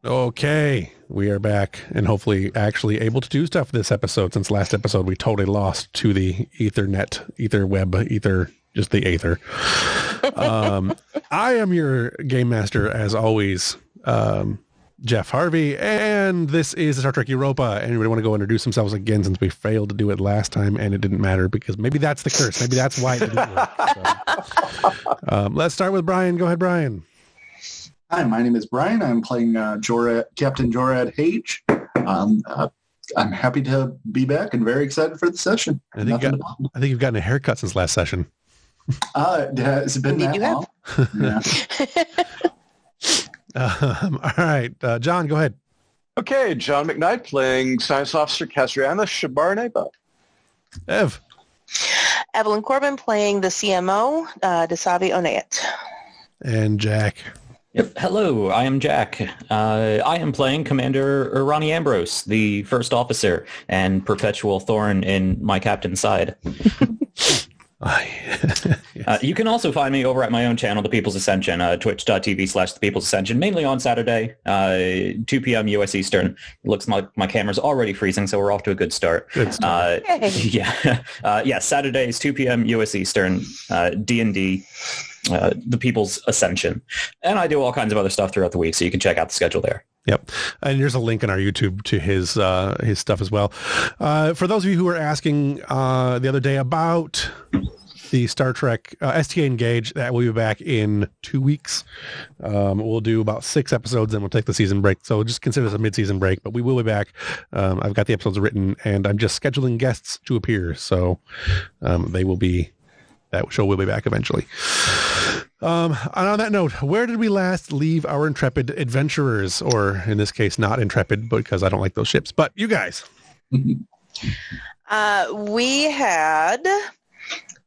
Okay, we are back and hopefully actually able to do stuff this episode, since last episode we totally lost to the Ethernet, just the Aether. I am your game master, as always, Jeff Harvey, and this is Star Trek Europa. Anybody want to go introduce themselves again, since we failed to do it last time and it didn't matter, because maybe that's the curse. Maybe that's why it didn't work. So, let's start with Brian. Go ahead, Brian. Hi, my name is Brian. I'm playing Captain Jorad Hage. I'm happy to be back and very excited for the session. I think you've gotten a haircut since last session. Has it been that long? Yeah. All right, John, go ahead. Okay, John McKnight playing Science Officer Castriana Shabarneba. Ev. Evelyn Corbin playing the CMO, Desavi Onayet. And Jack. Yep. Hello, I am Jack. I am playing Commander Ronnie Ambrose, the first officer and perpetual thorn in my captain's side. Yes. You can also find me over at my own channel, The People's Ascension, twitch.tv/The People's Ascension, mainly on Saturday, 2 p.m. U.S. Eastern. It looks like my camera's already freezing, so we're off to a good start. Yeah, Saturdays, 2 p.m. U.S. Eastern, D&D. The People's Ascension. And I do all kinds of other stuff throughout the week, so you can check out the schedule there. Yep. And there's a link in our YouTube to his stuff as well. For those of you who were asking the other day about the Star Trek STA Engage, that will be back in 2 weeks. We'll do about 6 episodes, and we'll take the season break. So just consider this a mid-season break, but we will be back. I've got the episodes written, and I'm just scheduling guests to appear. So that show will be back eventually. And on that note, where did we last leave our intrepid adventurers? Or in this case, not intrepid, because I don't like those ships. But you guys. We had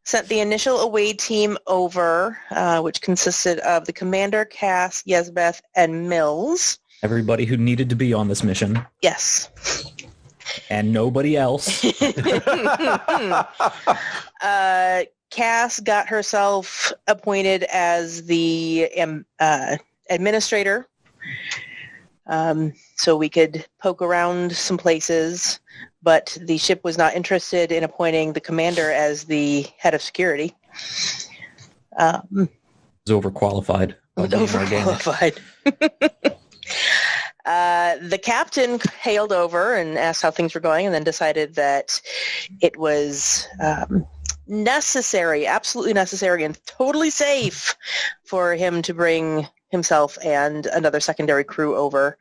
sent the initial away team over, which consisted of the commander, Cass, Yezbeth, and Mills. Everybody who needed to be on this mission. Yes. And nobody else. Cass got herself appointed as the administrator, so we could poke around some places, but the ship was not interested in appointing the commander as the head of security. It was overqualified. The captain hailed over and asked how things were going, and then decided that it was absolutely necessary and totally safe for him to bring himself and another secondary crew over.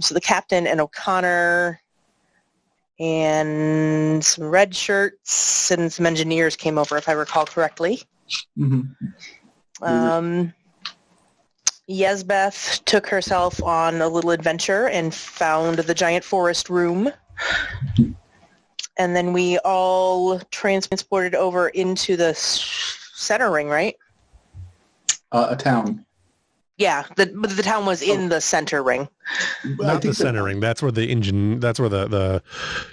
So the captain and O'Connor and some red shirts and some engineers came over, if I recall correctly. Mm-hmm. Yezbeth took herself on a little adventure and found the giant forest room. And then we all transported over into the center ring, right? A town. Yeah, the town was in the center ring. Not the center ring. That's where the the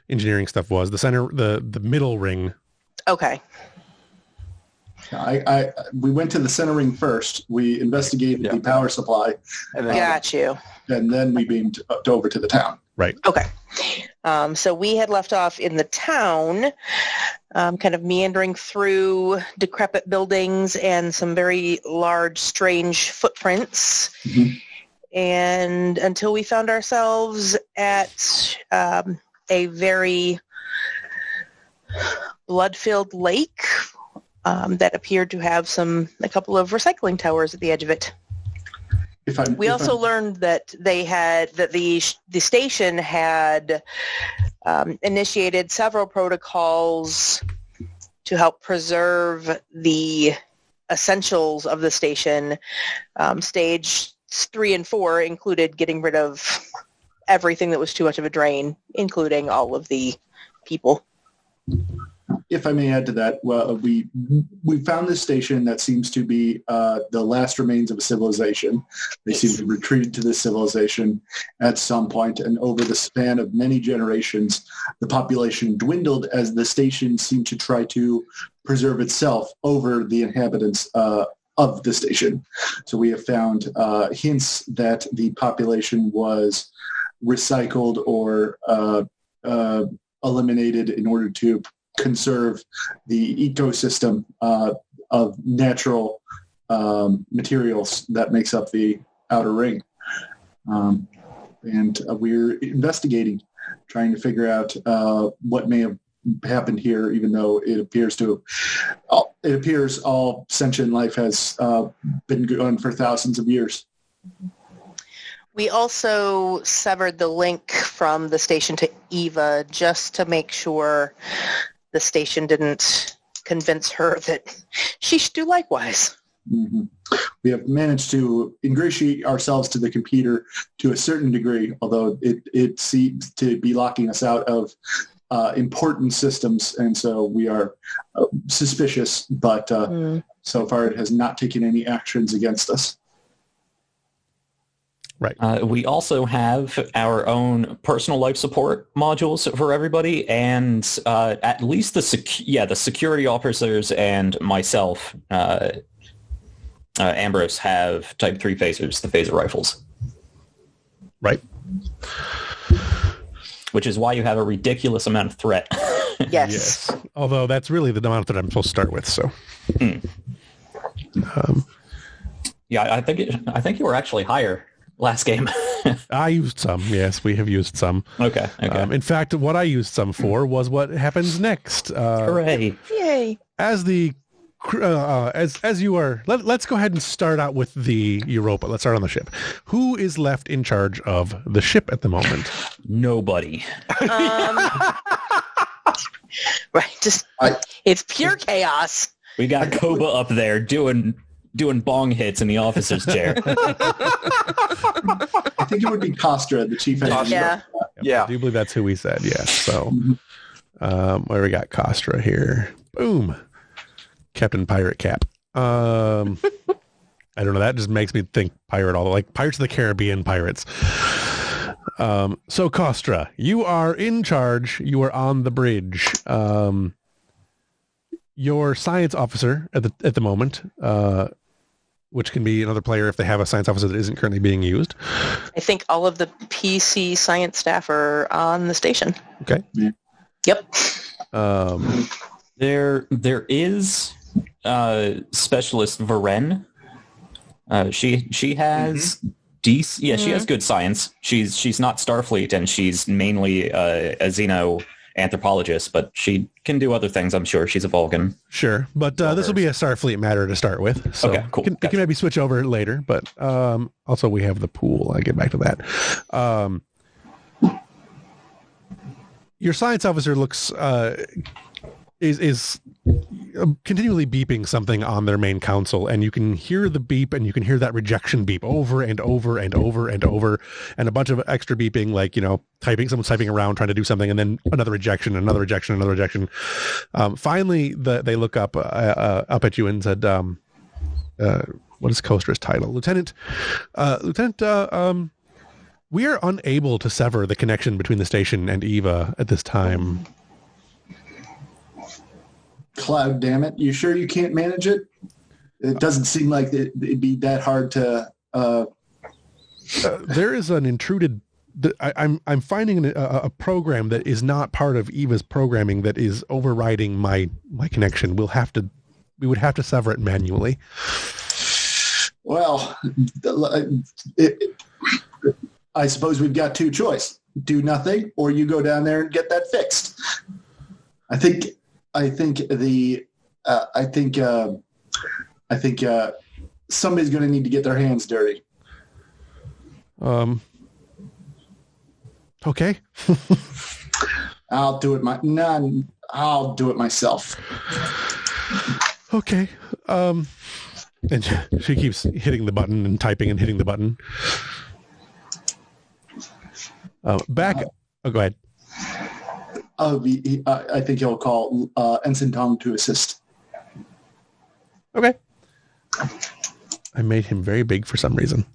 engineering stuff was. The middle ring. Okay. We went to the center ring first. We investigated the power supply. Got you. And then we beamed over to the town. Right. Okay. So we had left off in the town, kind of meandering through decrepit buildings and some very large, strange footprints. Mm-hmm. And until we found ourselves at a very blood-filled lake that appeared to have a couple of recycling towers at the edge of it. We also learned that the station had initiated several protocols to help preserve the essentials of the station. Stage 3 and 4 included getting rid of everything that was too much of a drain, including all of the people. If I may add to that, well, we found this station that seems to be the last remains of a civilization. They seem to have retreated to this civilization at some point, and over the span of many generations, the population dwindled as the station seemed to try to preserve itself over the inhabitants of the station. So we have found hints that the population was recycled or eliminated in order to conserve the ecosystem of natural materials that makes up the outer ring. And we're investigating, trying to figure out what may have happened here, even though it appears all sentient life has been going for thousands of years. We also severed the link from the station to Eva just to make sure the station didn't convince her that she should do likewise. Mm-hmm. We have managed to ingratiate ourselves to the computer to a certain degree, although it seems to be locking us out of important systems, and so we are suspicious, but so far it has not taken any actions against us. Right. We also have our own personal life support modules for everybody, and at least the security officers and myself, Ambrose, have Type 3 phasers, the phaser rifles. Right. Which is why you have a ridiculous amount of threat. Yes. Although that's really the amount that I'm supposed to start with. So. Yeah, I think you were actually higher last game. I used some. Yes, we have used some. Okay. In fact, what I used some for was what happens next. Hooray! Yay! As the as you are, let's go ahead and start out with the Europa. Let's start on the ship. Who is left in charge of the ship at the moment? Nobody. Right. It's pure chaos. We got Koba up there doing bong hits in the officer's chair. I think it would be Kostra, the chief engineer. Yeah. I do believe that's who we said. Yes. So, where we got Kostra here. Boom. Captain Pirate Cap. I don't know. That just makes me think pirate, although like Pirates of the Caribbean pirates. So Kostra, you are in charge. You are on the bridge. Your science officer at the moment, which can be another player if they have a science officer that isn't currently being used. I think all of the PC science staff are on the station. Okay. Yeah. Yep. There is specialist Varen. She has she has good science. She's not Starfleet, and she's mainly a xeno anthropologist, but she can do other things. I'm sure she's a Vulcan. Sure, but this will be a Starfleet matter to start with. So okay, cool. We can maybe switch over later, but also we have the pool. I'll get back to that. Your science officer looks is continually beeping something on their main console, and you can hear the beep, and you can hear that rejection beep over and over and over and over, and a bunch of extra beeping, like, someone's typing around trying to do something, and then another rejection, another rejection, another rejection. Finally, they look up at you and said, what is Kostra's title? Lieutenant, we are unable to sever the connection between the station and Eva at this time. Cloud, damn it. You sure you can't manage it? It doesn't seem like it'd be that hard to... There is an intruded... I'm finding a program that is not part of Eva's programming that is overriding my connection. We would have to sever it manually. Well, I suppose we've got two choices. Do nothing, or you go down there and get that fixed. I think somebody's going to need to get their hands dirty. Okay. I'll do it myself. Okay. And she keeps hitting the button and typing and hitting the button. Go ahead. I think he'll call Ensign Tong to assist. Okay. I made him very big for some reason.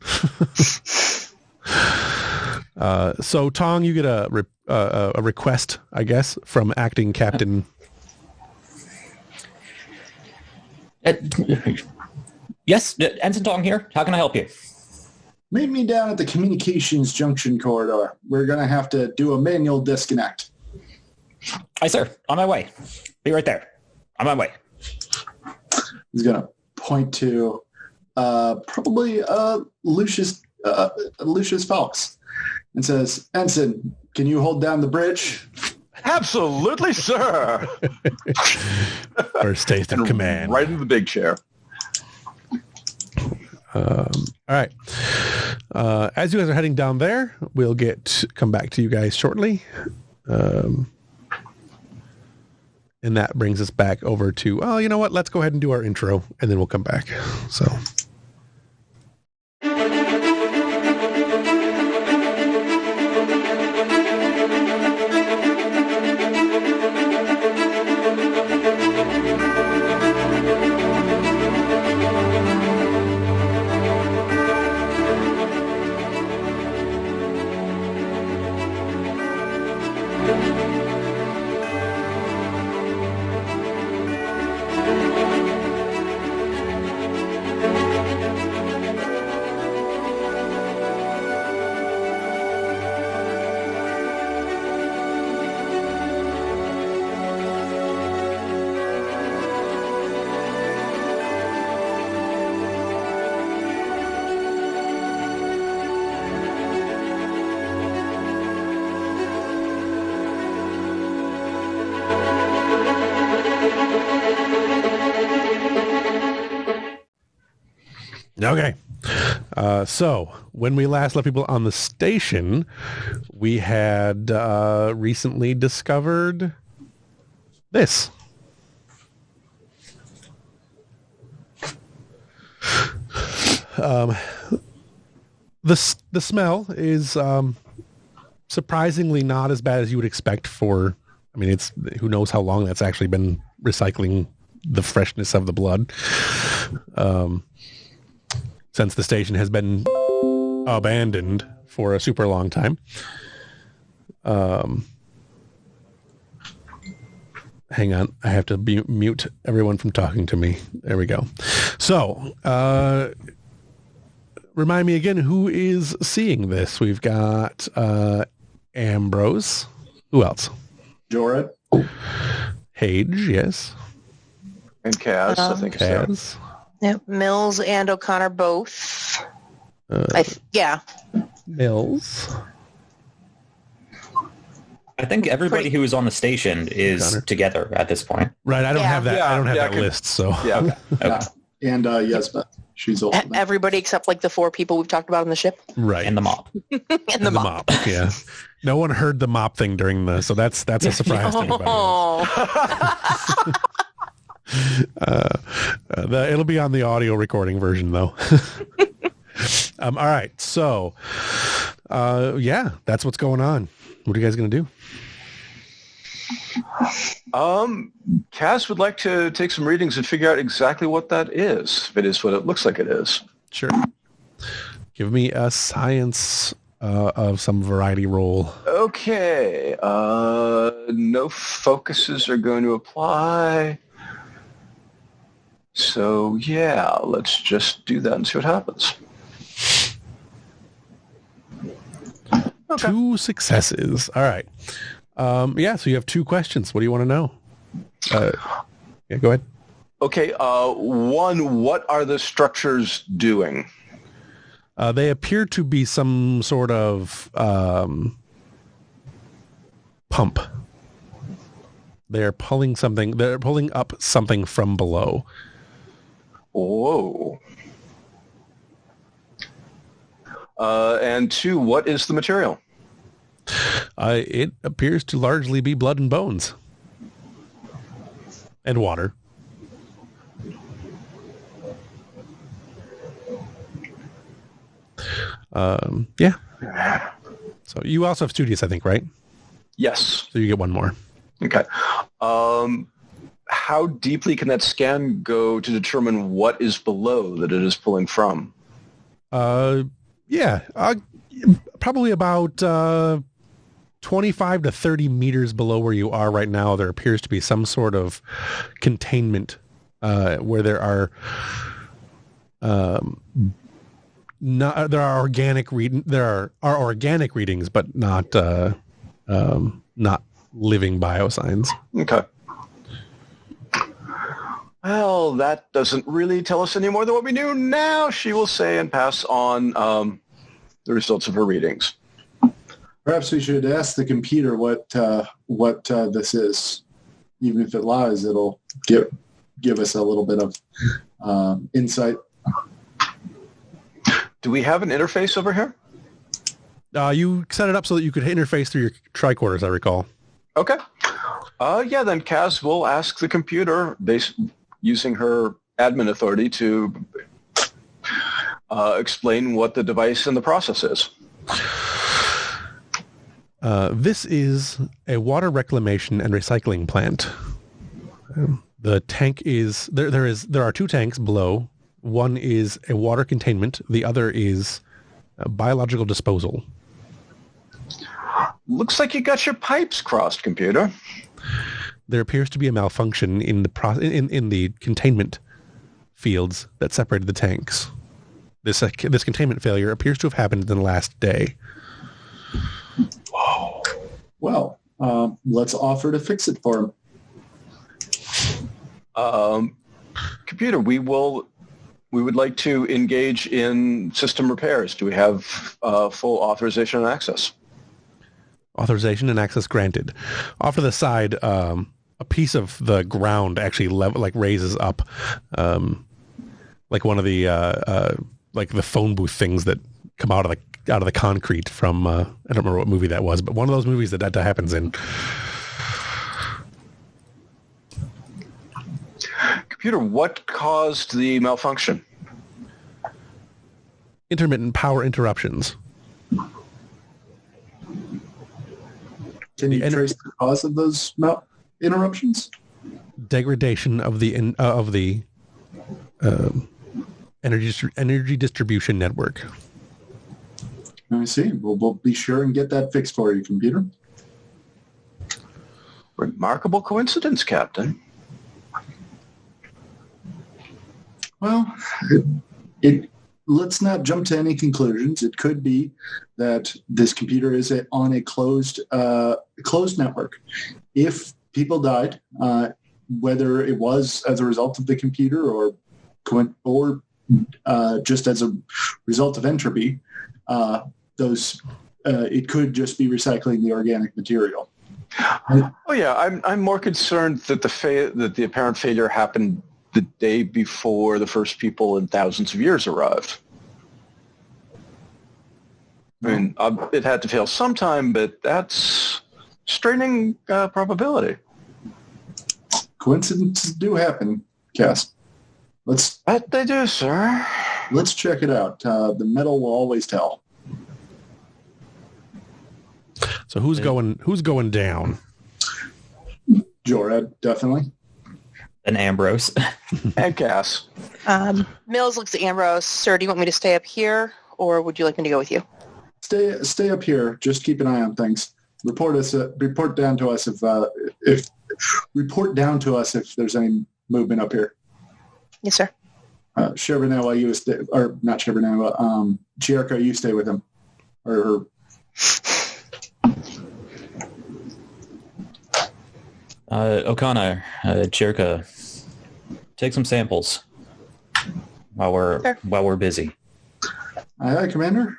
So Tong, you get a request, I guess, from acting captain. Yes, Ensign Tong here. How can I help you? Meet me down at the communications junction corridor. We're going to have to do a manual disconnect. Aye, sir. On my way. Be right there. On my way. He's going to point to probably Lucius Falks and says, Ensign, can you hold down the bridge? Absolutely, sir. First state of command. Right in the big chair. All right. As you guys are heading down there, we'll come back to you guys shortly. And that brings us back over to, oh, you know what? Let's go ahead and do our intro, and then we'll come back. So. Okay. So when we last left people on the station, we had recently discovered this. The smell is surprisingly not as bad as you would expect for, I mean, it's who knows how long that's actually been recycling the freshness of the blood. Since the station has been abandoned for a super long time. Hang on. I have to mute everyone from talking to me. There we go. So, remind me again, who is seeing this? We've got Ambrose. Who else? Jorah. Hage, yes. And Kaz, I think Kaz. so. Yep, Mills and O'Connor both. Yeah. Mills. I think everybody who is on the station is O'Connor. Together at this point. Right, I don't have that. Yeah, I don't have yeah, that list. So Yeah. Okay. Yeah. And Yesbeth. She's also there. Everybody except like the 4 people we've talked about on the ship. right, And the mop. And the mop. Yeah, no one heard the mop thing during the. So that's a surprise to everybody. Oh. It'll be on the audio recording version though. All right, so yeah, that's what's going on. What are you guys gonna do? Kaz would like to take some readings and figure out exactly what that is. If it is what it looks like it is. Sure. Give me a science of some variety roll. Okay. No focuses are going to apply. So yeah, let's just do that and see what happens. Okay. 2 successes. All right. Yeah, so you have 2 questions. What do you want to know? Yeah, go ahead. Okay. One, what are the structures doing? They appear to be some sort of pump. They're pulling something. They're pulling up something from below. Whoa. And 2, what is the material? It appears to largely be blood and bones. And water. Yeah. So you also have studious, I think, right? Yes. So you get 1 more. Okay. How deeply can that scan go to determine what is below that it is pulling from? Yeah. Probably about 25 to 30 meters below where you are right now, there appears to be some sort of containment where there are Not there are organic organic readings, but not living biosigns. Okay. Well, that doesn't really tell us any more than what we knew now, she will say, and pass on the results of her readings. Perhaps we should ask the computer what this is. Even if it lies, it'll give us a little bit of insight. Do we have an interface over here? You set it up so that you could interface through your tricorders, I recall. Okay. Yeah, then Kaz will ask the computer, using her admin authority, to explain what the device and the process is. This is a water reclamation and recycling plant. The tank is there are two tanks below. One is a water containment. The other is a biological disposal. Looks like you got your pipes crossed, computer. There appears to be a malfunction in the containment fields that separated the tanks. This containment failure appears to have happened in the last day. Whoa. Well, let's offer to fix it for him. Computer, we would like to engage in system repairs. Do we have full authorization and access? Authorization and access granted. Off to the side, a piece of the ground actually raises up, like one of the like the phone booth things that come out of the concrete from I don't remember what movie that was, but one of those movies that happens in. Computer, what caused the malfunction? Intermittent power interruptions. Can you trace the cause of those interruptions? Degradation of the energy distribution network. I see. We'll be sure and get that fixed for you, computer. Remarkable coincidence, Captain. Well, let's not jump to any conclusions. It could be that this computer is on a closed network. If people died, whether it was as a result of the computer or just as a result of entropy, it could just be recycling the organic material. Oh yeah, I'm more concerned that the apparent failure happened the day before the first people in thousands of years arrived. I mean, it had to fail sometime, but that's straining probability. Coincidences do happen, Cass. That they do, sir. Let's check it out. The metal will always tell. So who's going down? Jorad, definitely. And Ambrose. And Cass. Mills looks at Ambrose. Sir, do you want me to stay up here, or would you like me to go with you? Stay up here. Just keep an eye on things. Report down to us if there's any movement up here. Yes, sir. Charbonneau, you stay, or not Charbonneau. Chierka, you stay with him, or her. O'Connor, Chirka, take some samples while we're busy. Aye, Commander.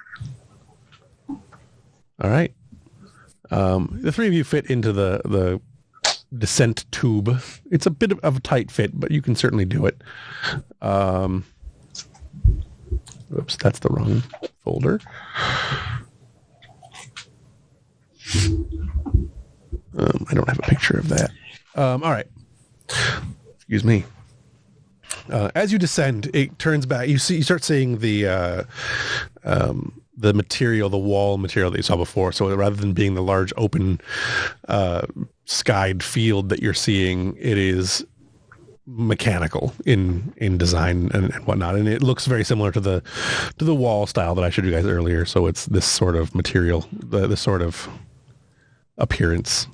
All right. The three of you fit into the descent tube. It's a bit of a tight fit, but you can certainly do it. Oops, that's the wrong folder. I don't have a picture of that. All right. Excuse me. As you descend, it turns back. You start seeing the material, the wall material that you saw before. So rather than being the large open skied field that you're seeing, it is mechanical in design and whatnot, and it looks very similar to the wall style that I showed you guys earlier. So it's this sort of material, this sort of appearance,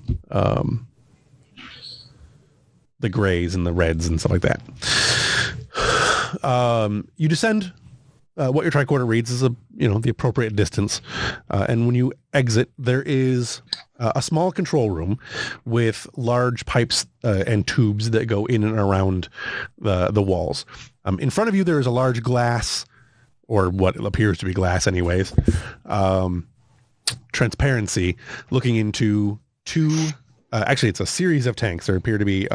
the grays and the reds and stuff like that. you descend. What your tricorder reads is the appropriate distance, and when you exit, there is a small control room with large pipes and tubes that go in and around the walls. In front of you, there is a large glass, or what appears to be glass, anyways. Transparency, looking into two. Actually, it's a series of tanks. There appear to be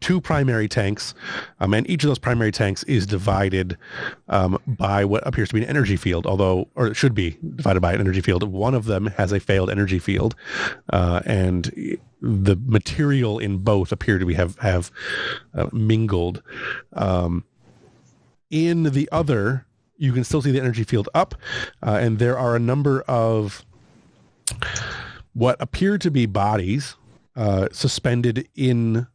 two primary tanks, and each of those primary tanks is divided by what appears to be an energy field, or it should be divided by an energy field. One of them has a failed energy field, and the material in both appear to be have mingled. In the other, you can still see the energy field up, and there are a number of what appear to be bodies suspended in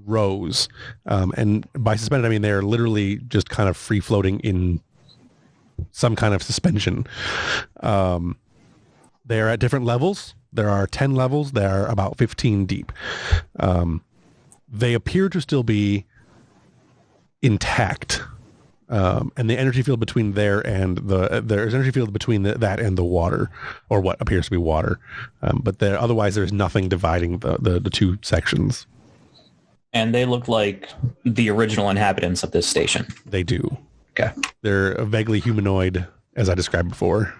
rows. And by suspended, I mean they're literally just kind of free floating in some kind of suspension. They are at different levels. There are 10 levels. They are about 15 deep. They appear to still be intact. And the energy field between there's energy field between that and the water, or what appears to be water. But otherwise there's nothing dividing the two sections. And they look like the original inhabitants of this station. They do. Okay. They're vaguely humanoid, as I described before.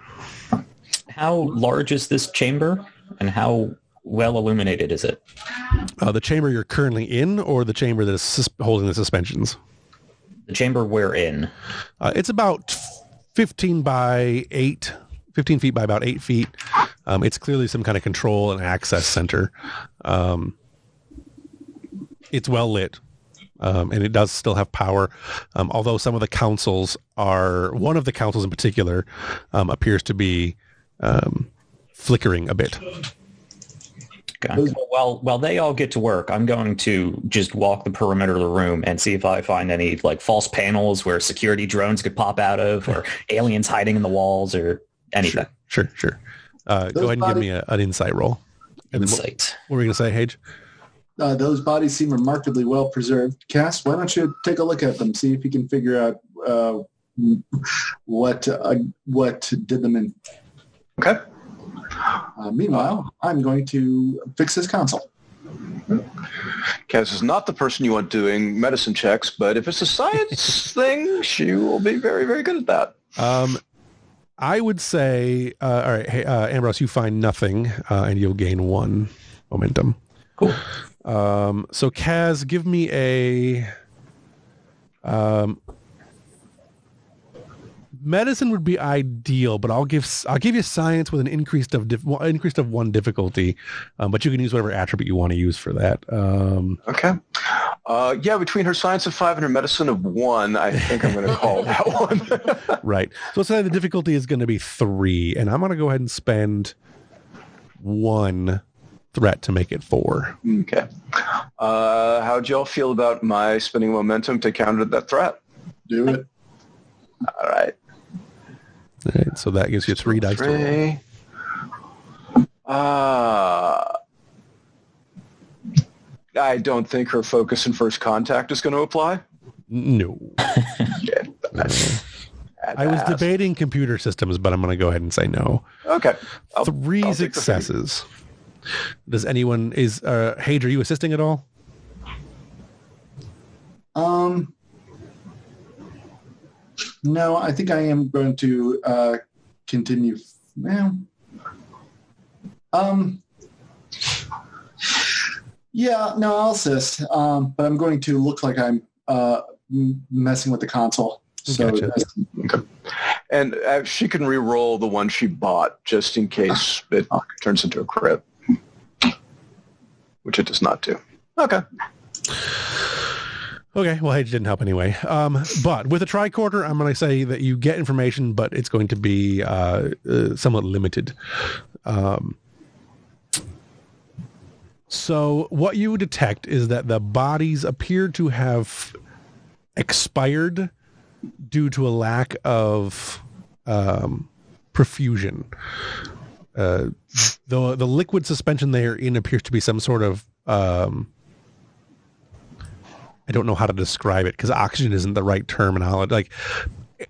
How large is this chamber, and how well illuminated is it? The chamber you're currently in, or the chamber that is holding the suspensions? The chamber we're in. It's about 15 feet by about 8 feet. It's clearly some kind of control and access center. It's well lit, and it does still have power. Although some of the councils one of the councils in particular appears to be flickering a bit. Okay. While they all get to work, I'm going to just walk the perimeter of the room and see if I find any false panels where security drones could pop out of, or aliens hiding in the walls, or anything. Sure. Go ahead and give me an insight roll. Insight. What were we going to say, Hage? Those bodies seem remarkably well preserved. Cass, why don't you take a look at them, see if you can figure out what did them in. Okay. Meanwhile, I'm going to fix this console. Kaz is not the person you want doing medicine checks, but if it's a science thing, she will be very, very good at that. I would say, all right, hey, Ambrose, you find nothing, and you'll gain 1 momentum. Cool. So Kaz, give me a medicine would be ideal, but I'll give you science with an increased of 1 difficulty, but you can use whatever attribute you want to use for that. Okay. Between her science of 5 and her medicine of 1, I think I'm going to call that one. Right. So let's say the difficulty is going to be 3, and I'm going to go ahead and spend 1 threat to make it 4. Okay. How'd y'all feel about my spending momentum to counter that threat? Do it. All right. All right, so that gives you 3 dice to roll. I don't think her focus and first contact is going to apply. No. Okay. I was debating computer systems, but I'm going to go ahead and say no. Okay. 3 successes. Does anyone Hage, are you assisting at all? No, I think I am going to continue. Well, yeah, no, I'll assist. But I'm going to look like I'm messing with the console. So, Gotcha. Okay. And she can re-roll the one she bought just in case it turns into a crit, which it does not do. Okay. Okay, well, Hage didn't help anyway. But with a tricorder, I'm going to say that you get information, but it's going to be somewhat limited. So what you detect is that the bodies appear to have expired due to a lack of perfusion. The liquid suspension they are in appears to be some sort of I don't know how to describe it because oxygen isn't the right terminology. Like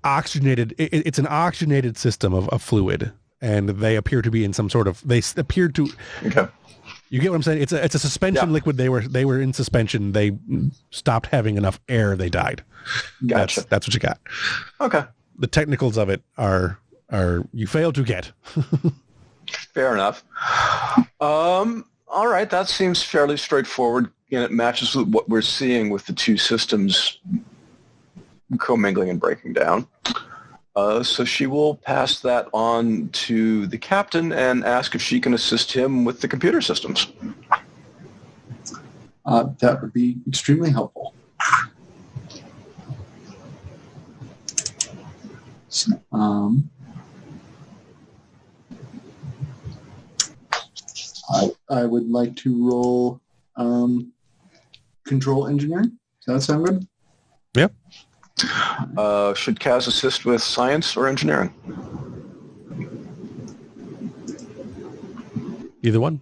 oxygenated, it's an oxygenated system of fluid, and they appear to be in some sort of. They appear to. Okay. You get what I'm saying? It's a suspension liquid. They were in suspension. They stopped having enough air. They died. Gotcha. That's what you got. Okay. The technicals of it are you failed to get. Fair enough. All right, that seems fairly straightforward, and it matches with what we're seeing with the two systems commingling and breaking down. So she will pass that on to the captain and ask if she can assist him with the computer systems. That would be extremely helpful. So, I would like to roll control engineering. Does that sound good? Yep. Should Kaz assist with science or engineering? Either one.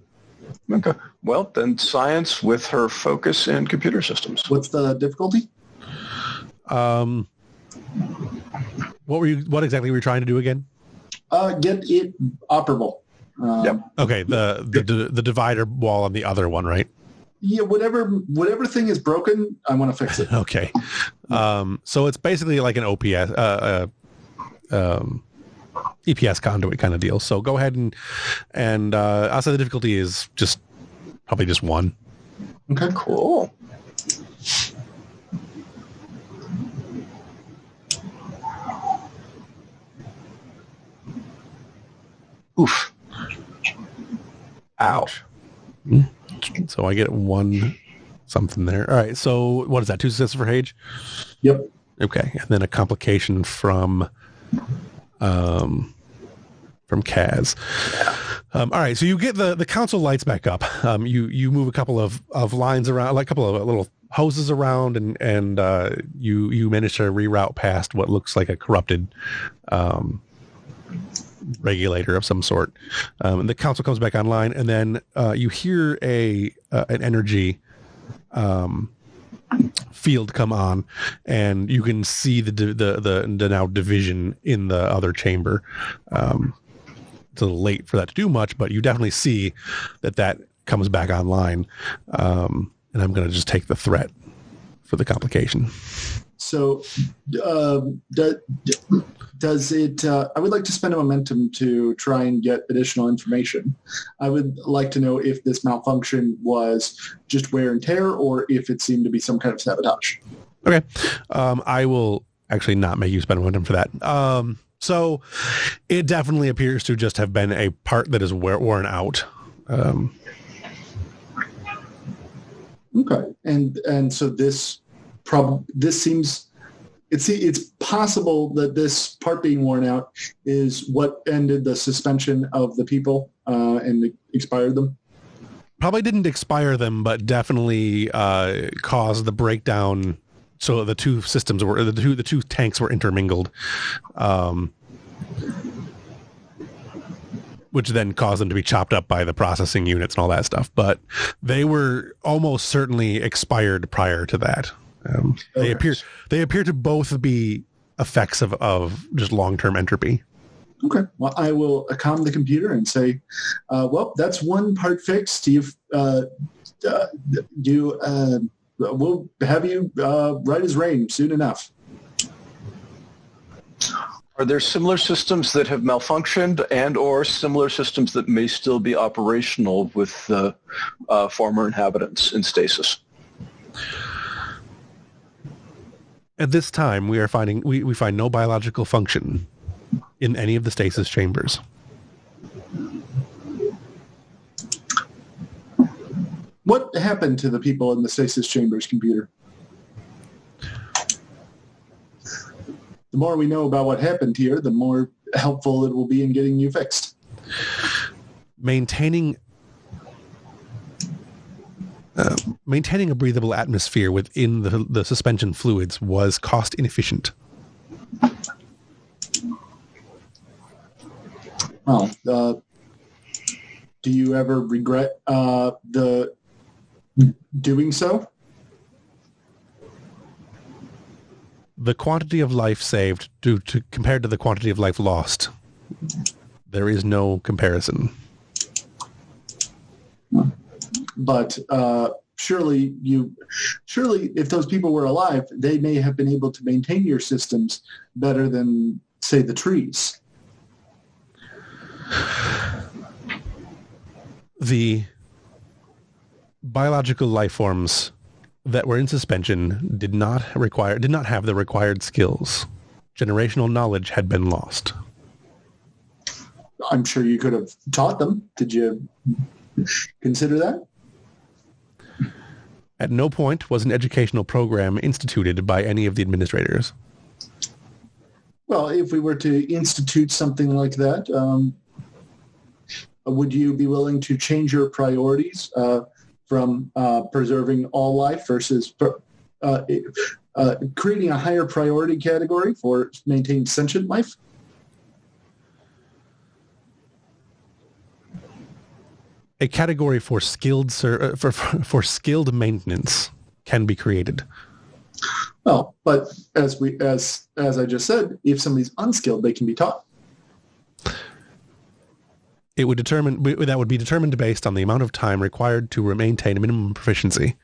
Okay. Well, then science with her focus in computer systems. What's the difficulty? What exactly were you trying to do again? Get it operable. Yep. Okay, the divider wall on the other one, right? Yeah, whatever thing is broken, I want to fix it. Okay. So it's basically like an OPS, EPS conduit kind of deal. So go ahead and I'll say the difficulty is probably just 1. Okay, Cool. Oof. Ouch. So I get 1 something there. All right. So what is that? 2 successes for Hage? Yep. Okay. And then a complication from Kaz. All right. So you get the console lights back up. You move a couple of lines around, like a couple of little hoses around, and you manage to reroute past what looks like a corrupted regulator of some sort. And the console comes back online, and then you hear an energy field come on, and you can see the now division in the other chamber. It's a little late for that to do much, but you definitely see that comes back online. And I'm going to just take the threat for the complication. So, does it? I would like to spend a momentum to try and get additional information. I would like to know if this malfunction was just wear and tear, or if it seemed to be some kind of sabotage. Okay, I will actually not make you spend momentum for that. So, it definitely appears to just have been a part that is worn out. Okay, and so this seems. It's possible that this part being worn out is what ended the suspension of the people and expired them. Probably didn't expire them, but definitely caused the breakdown. So the two systems the two tanks were intermingled, which then caused them to be chopped up by the processing units and all that stuff. But they were almost certainly expired prior to that. They appear to both be effects of just long-term entropy. Okay. Well, I will calm the computer and say, well, that's one part fixed. We'll have you right as rain soon enough. Are there similar systems that have malfunctioned and or similar systems that may still be operational with the former inhabitants in stasis? At this time, we find no biological function in any of the stasis chambers. What happened to the people in the stasis chambers, computer? The more we know about what happened here, the more helpful it will be in getting you fixed. Maintaining a breathable atmosphere within the suspension fluids was cost inefficient. Well, do you ever regret doing so? the quantity of life saved compared to the quantity of life lost, there is no comparison. But surely, if those people were alive, they may have been able to maintain your systems better than, say, the trees. The biological life forms that were in suspension did not have the required skills. Generational knowledge had been lost. I'm sure you could have taught them. Did you consider that? At no point was an educational program instituted by any of the administrators. Well, if we were to institute something like that, would you be willing to change your priorities from preserving all life versus creating a higher priority category for maintaining sentient life? A category for skilled for skilled maintenance can be created. Well, but as I just said, if somebody's unskilled, they can be taught. That would be determined based on the amount of time required to maintain a minimum proficiency.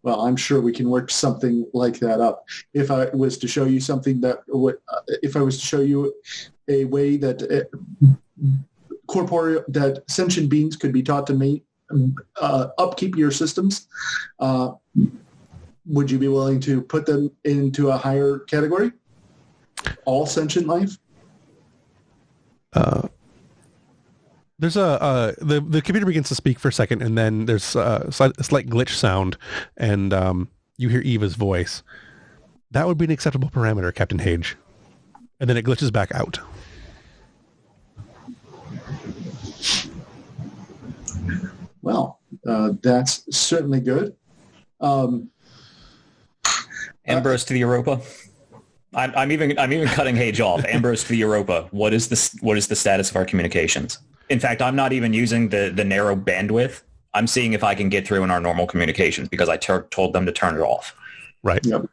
Well, I'm sure we can work something like that up. If I was to show you something if I was to show you a way that that sentient beings could be taught to upkeep your systems, would you be willing to put them into a higher category? All sentient life? There's the computer begins to speak for a second, and then there's a slight glitch sound, and you hear Eva's voice. That would be an acceptable parameter, Captain Hage. And then it glitches back out. Well, that's certainly good. Ambrose to the Europa. I'm even cutting Hage off. Ambrose to the Europa. What is the status of our communications? In fact, I'm not even using the narrow bandwidth. I'm seeing if I can get through in our normal communications because I told them to turn it off. Right. Yep.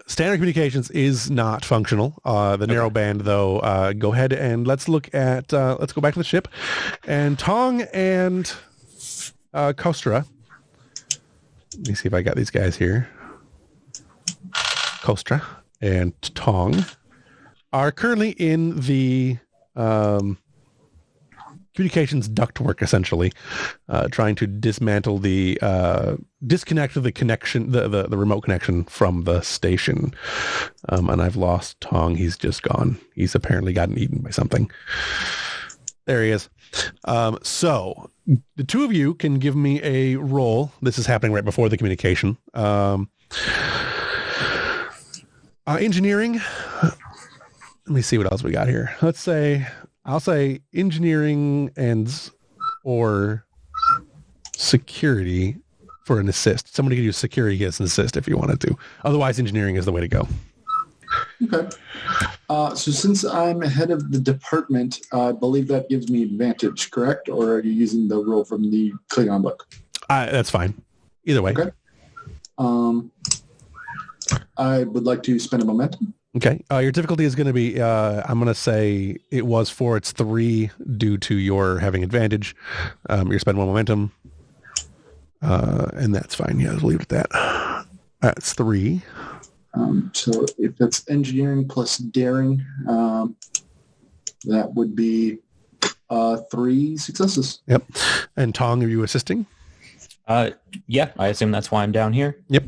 Standard communications is not functional. The narrow band, though, go ahead and let's go back to the ship. And Tong and Kostra. Let me see if I got these guys here. Kostra and Tong are currently in the communications ductwork, essentially, trying to dismantle disconnect the connection, the remote connection from the station. And I've lost Tong. He's just gone. He's apparently gotten eaten by something. There he is. So the two of you can give me a roll. This is happening right before the communication. Engineering. Let me see what else we got here. I'll say engineering or security for an assist. Somebody can use security as an assist if you wanted to. Otherwise, engineering is the way to go. Okay. So since I'm head of the department, I believe that gives me advantage, correct? Or are you using the rule from the Klingon book? That's fine. Either way. Okay. I would like to spend a momentum. Okay. Your difficulty is going to be, I'm going to say it was 4. It's 3 due to your having advantage. You're spending 1 momentum. And that's fine. Yeah, we'll leave it at that. That's 3. So if that's engineering plus daring, that would be 3 successes. Yep. And Tong, are you assisting? Yeah, I assume that's why I'm down here. Yep.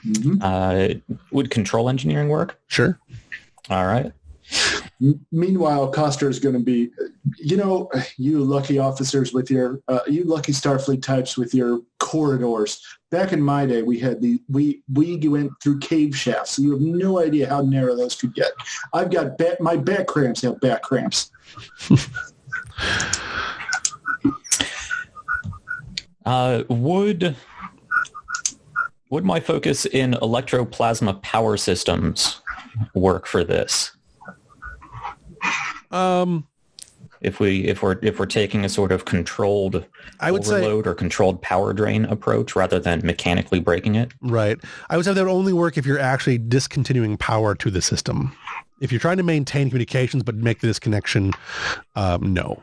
Mm-hmm. Would control engineering work? Sure. All right. Meanwhile, Coster is going to be, you lucky officers with your, you lucky Starfleet types with your corridors. Back in my day, we had we went through cave shafts. So you have no idea how narrow those could get. I've got my back cramps have back cramps. Would my focus in electroplasma power systems work for this? If we're taking a sort of controlled overload or controlled power drain approach rather than mechanically breaking it. Right. I would say that would only work if you're actually discontinuing power to the system. If you're trying to maintain communications but make the disconnection, no.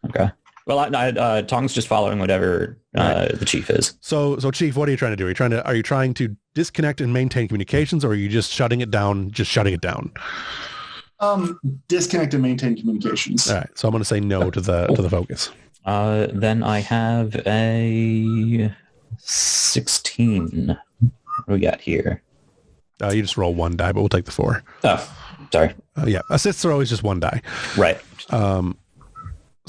Okay. Well, Tong's just following whatever the chief is. So Chief, what are you trying to do? Are you trying to disconnect and maintain communications, or are you just shutting it down? Disconnect and maintain communications. All right. So I'm going to say no to the focus. Then I have a 16. What do we got here? You just roll one die, but we'll take the 4. Oh, sorry. Yeah. Assists are always just one die. Right. So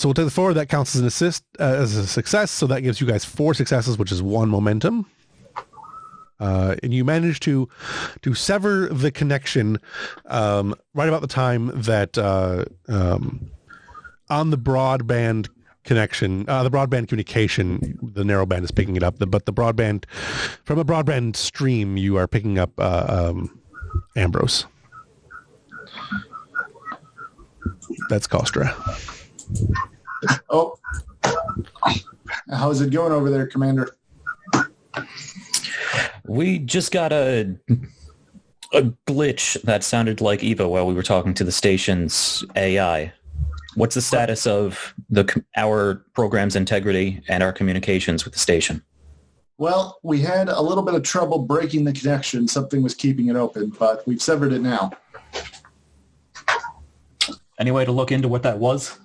we'll take the 4. That counts as an assist, as a success. So that gives you guys 4 successes, which is 1 momentum. And you manage to sever the connection right about the time that on the broadband connection, the broadband communication, the narrow band is picking it up. But the broadband, from a broadband stream, you are picking up Ambrose. That's Kostra. Oh, how's it going over there, Commander? We just got a glitch that sounded like Eva while we were talking to the station's AI. What's the status of our program's integrity and our communications with the station? Well, we had a little bit of trouble breaking the connection. Something was keeping it open, but we've severed it now. Any way to look into what that was?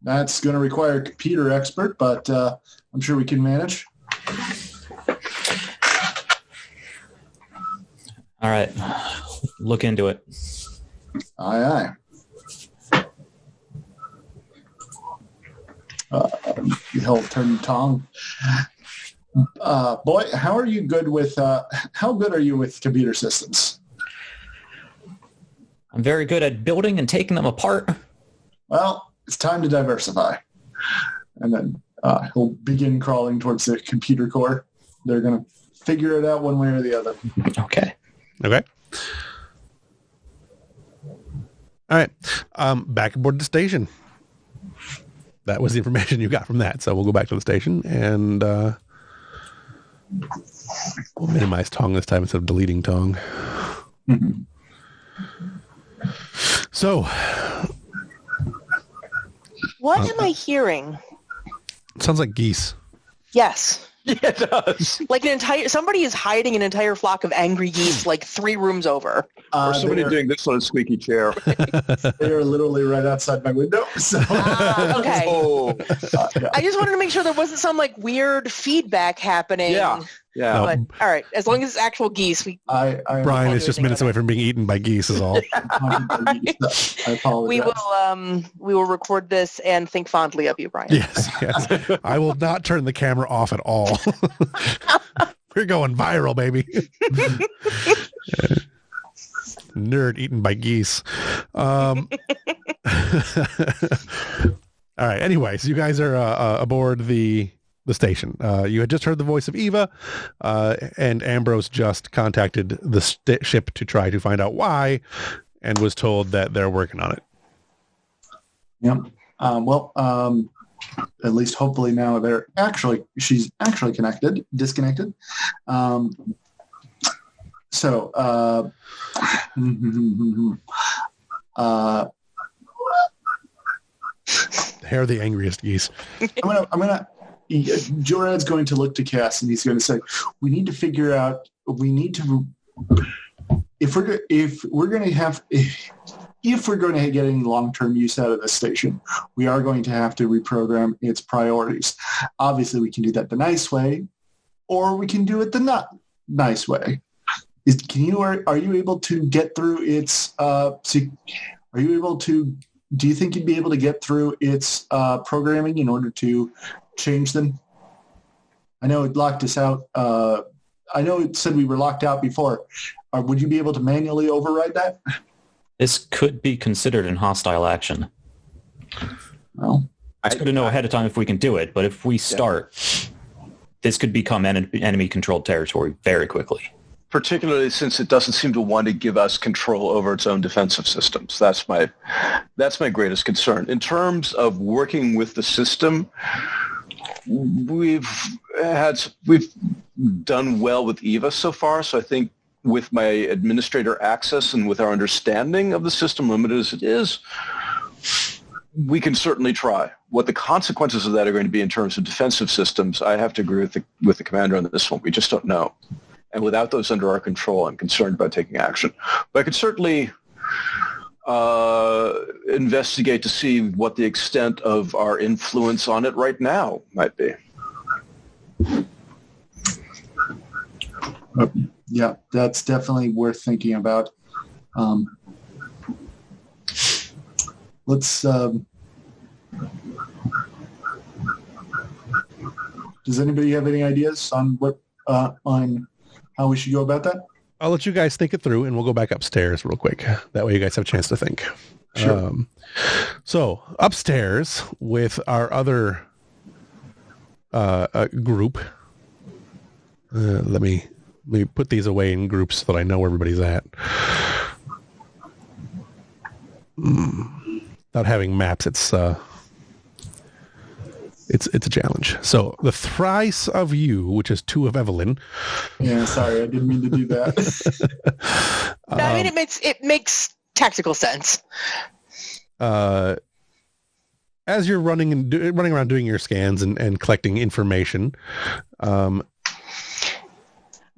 That's going to require a computer expert, but I'm sure we can manage. All right. Look into it. Aye, aye. He'll turn Tong. Boy, how good are you with computer systems? I'm very good at building and taking them apart. Well, it's time to diversify. And then he'll begin crawling towards the computer core. They're going to figure it out one way or the other. Okay. All right. Back aboard the station. That was the information you got from that. So we'll go back to the station and we'll minimize Tong this time instead of deleting Tong. Mm-hmm. So. What am I hearing? Sounds like geese. Yes. Yeah, it does. Like somebody is hiding an entire flock of angry geese like 3 rooms over. Or somebody doing this on a squeaky chair. They are literally right outside my window. So. Okay. Oh. Yeah. I just wanted to make sure there wasn't some like weird feedback happening. Yeah. But, all right. As long as it's actual geese, Brian is just minutes away from being eaten by geese is all. I apologize. We will record this and think fondly of you, Brian. Yes. I will not turn the camera off at all. We're going viral, baby. Nerd eaten by geese. All right. Anyways, you guys are aboard the station. You had just heard the voice of Eva, and Ambrose just contacted the ship to try to find out why, and was told that they're working on it. Yep. At least hopefully now she's actually disconnected. They're the angriest geese. I'm gonna Jorad's going to look to Cass and he's going to say, if we're going to get any long-term use out of this station, we are going to have to reprogram its priorities. Obviously, we can do that the nice way, or we can do it the not nice way. Are you able to get through its? Do you think you'd be able to get through its programming in order to change them? I know it locked us out. I know it said we were locked out before. Would you be able to manually override that? This could be considered an hostile action. Well, it's good to know ahead of time if we can do it, but if we start, this could become enemy-controlled territory very quickly. particularly since it doesn't seem to want to give us control over its own defensive systems. That's my greatest concern. In terms of working with the system, we've done well with EVA so far, so I think with my administrator access and with our understanding of the system, limited as it is, we can certainly try. What the consequences of that are going to be in terms of defensive systems, I have to agree with the commander on this one. We just don't know. And without those under our control, I'm concerned about taking action. But I could certainly investigate to see what the extent of our influence on it right now might be. Yeah, that's definitely worth thinking about. Let's. Does anybody have any ideas on what on how we should go about that? I'll let you guys think it through, and we'll go back upstairs real quick. That way, you guys have a chance to think. Sure. So upstairs with our other group. Let me put these away in groups so that I know where everybody's at. Without having maps, it's a challenge. So the thrice of you, which is 2 of Evelyn. Yeah, sorry, I didn't mean to do that. No, I mean, it makes tactical sense. As you're running around doing your scans and collecting information,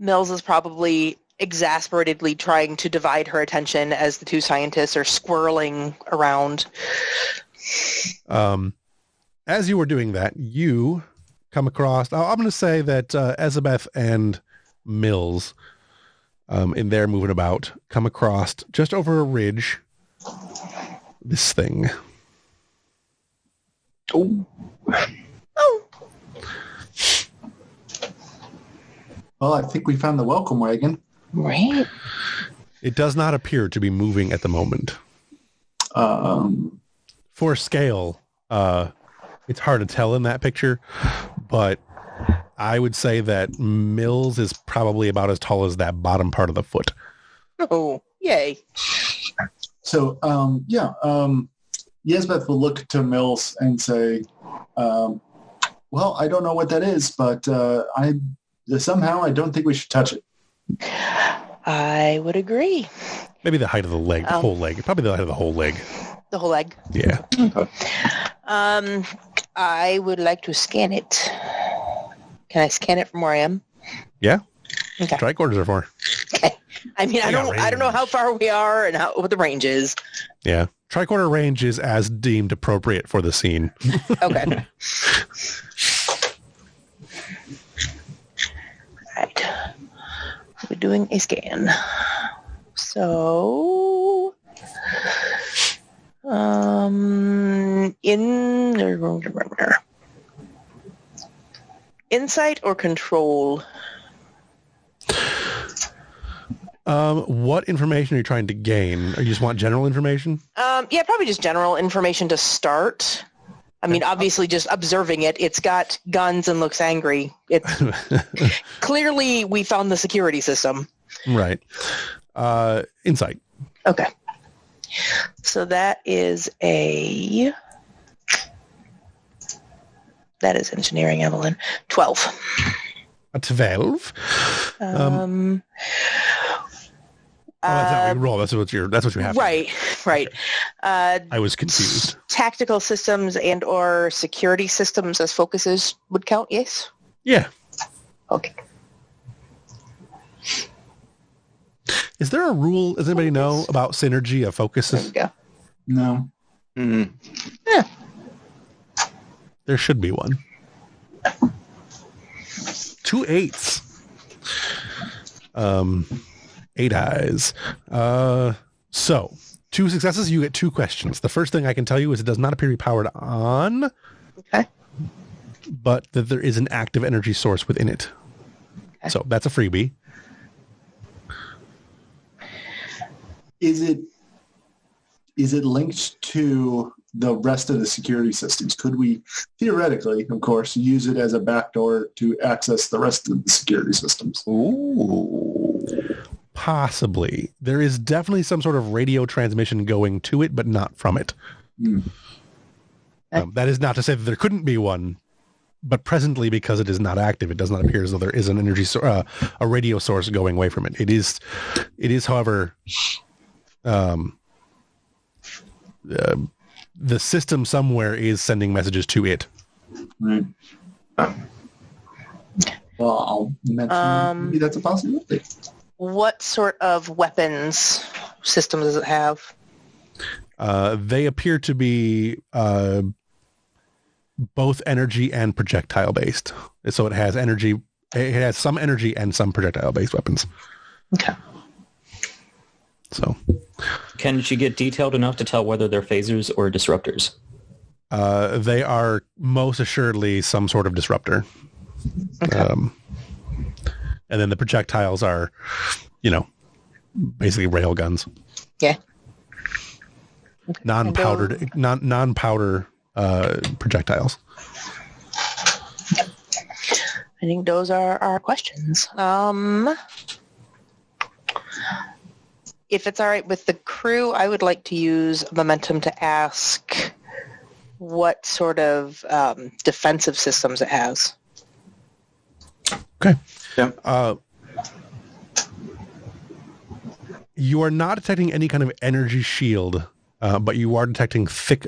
Mills is probably exasperatedly trying to divide her attention as the 2 scientists are squirreling around. As you were doing that, you come across, I'm going to say that Elizabeth and Mills, in their moving about, come across just over a ridge, this thing. Oh. Well, I think we found the welcome wagon. Right. It does not appear to be moving at the moment. For scale, it's hard to tell in that picture, but I would say that Mills is probably about as tall as that bottom part of the foot. Oh, yay. So, Yesbeth will look to Mills and say, well, I don't know what that is, but somehow I don't think we should touch it. I would agree. Maybe the height of the leg, the whole leg. Probably the height of the whole leg. The whole leg. Yeah. I would like to scan it. Can I scan it from where I am? Yeah. Okay. Tricorders are for. Okay. I mean, I don't know how far we are and what the range is. Yeah. Tricorder range is as deemed appropriate for the scene. Okay. Right. We're doing a scan. So, insight or control? What information are you trying to gain? Or you just want general information? Yeah, probably just general information to start. I mean, obviously just observing it. It's got guns and looks angry. It's clearly we found the security system. Right. Insight. Okay. So that is engineering, Evelyn. 12. A 12? That's not what you roll. That's what you have. Right. I was confused. Tactical systems and or security systems as focuses would count, yes? Yeah. Okay. Is there a rule? Does anybody know about synergy of focuses? There we go. No. Mm. Yeah. There should be one. 2 8s. 8 eyes. So 2 successes, you get 2 questions. The first thing I can tell you is it does not appear to be powered on. Okay. But that there is an active energy source within it. Okay. So that's a freebie. Is it linked to the rest of the security systems? Could we theoretically, of course, use it as a backdoor to access the rest of the security systems? Ooh. Possibly. There is definitely some sort of radio transmission going to it, but not from it. That is not to say that there couldn't be one, but presently, because it is not active, it does not appear as though there is an energy, a radio source going away from it. It is, however, the system somewhere is sending messages to it. Right. Well, I'll mention maybe that's a possibility. What sort of weapons system does it have? They appear to be both energy and projectile based. So it has energy. It has some energy and some projectile based weapons. Okay. So, can she get detailed enough to tell whether they're phasers or disruptors? They are most assuredly some sort of disruptor. Okay. And then the projectiles are, basically rail guns. Yeah. Okay. Non-powder projectiles. I think those are our questions. If it's all right with the crew, I would like to use momentum to ask what sort of defensive systems it has. Okay. Yeah. You are not detecting any kind of energy shield, but you are detecting thick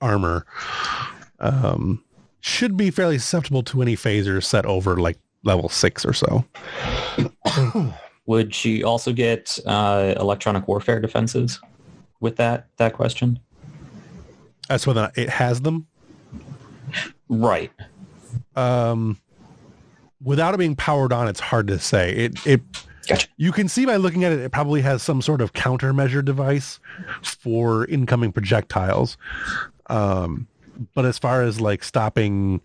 armor. Should be fairly susceptible to any phasers set over like level 6 or so. Would she also get electronic warfare defenses with that question? That's whether it has them. Right. Without it being powered on, it's hard to say. It Gotcha. You can see by looking at it, it probably has some sort of countermeasure device for incoming projectiles. But as far as like stopping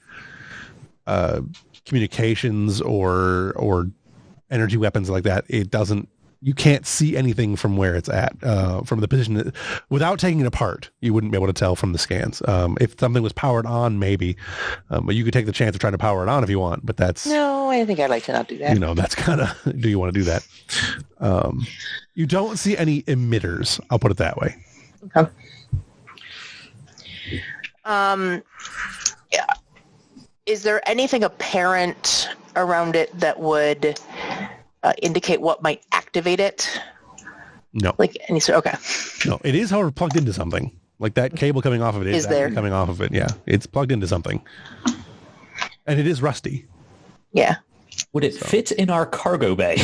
communications or energy weapons like that, it doesn't. You can't see anything from where it's at, from the position. Without taking it apart, you wouldn't be able to tell from the scans. If something was powered on, maybe. But you could take the chance of trying to power it on if you want, but that's... No, I think I'd like to not do that. That's kind of... Do you want to do that? You don't see any emitters, I'll put it that way. Okay. Yeah. Is there anything apparent around it that would... indicate what might activate it? No. Like any sort. Okay. No, it is, however, plugged into something. Like that cable coming off of it is there coming off of it. Yeah, it's plugged into something, and it is rusty. Yeah. Would it fit in our cargo bay?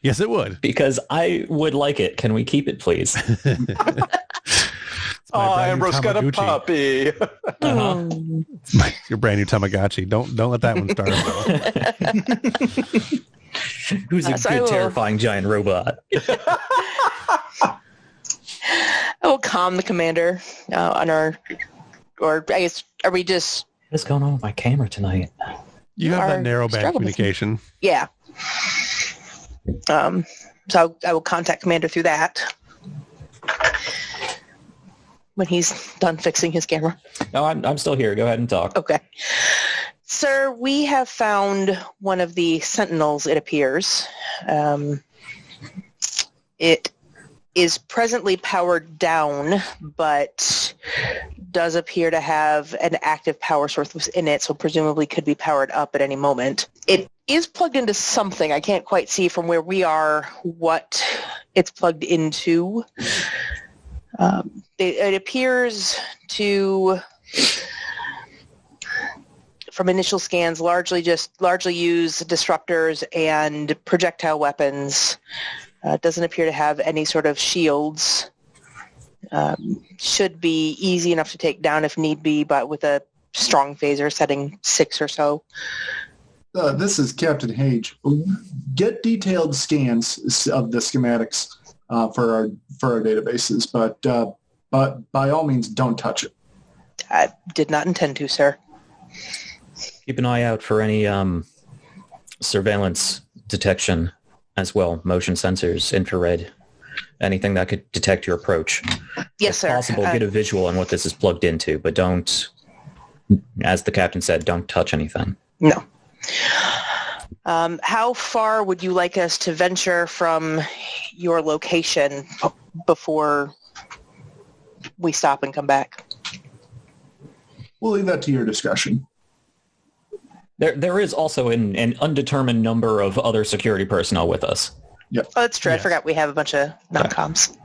Yes, it would. Because I would like it. Can we keep it, please? Ambro's got a puppy. Your brand new Tamagotchi. Don't let that one start. Who's a good, terrifying giant robot? I will calm the commander on our, or I guess, are we just... What's going on with my camera tonight? You have that narrowband communication. Yeah. So I will contact commander through that when he's done fixing his camera. No, I'm still here. Go ahead and talk. Okay. Sir, we have found one of the sentinels, it appears. It is presently powered down, but does appear to have an active power source in it, so presumably could be powered up at any moment. It is plugged into something. I can't quite see from where we are what it's plugged into. It appears to, from initial scans, largely use disruptors and projectile weapons. Doesn't appear to have any sort of shields. Should be easy enough to take down if need be, but with a strong phaser setting 6 or so. This is Captain Hage. Get detailed scans of the schematics for our databases, but by all means, don't touch it. I did not intend to, sir. Keep an eye out for any surveillance detection as well, motion sensors, infrared, anything that could detect your approach. Yes, sir. If possible, get a visual on what this is plugged into, but don't, as the captain said, don't touch anything. No. How far would you like us to venture from your location before we stop and come back? We'll leave that to your discussion. There is also an undetermined number of other security personnel with us. Yep. Oh, that's true. Yes. I forgot we have a bunch of non-coms.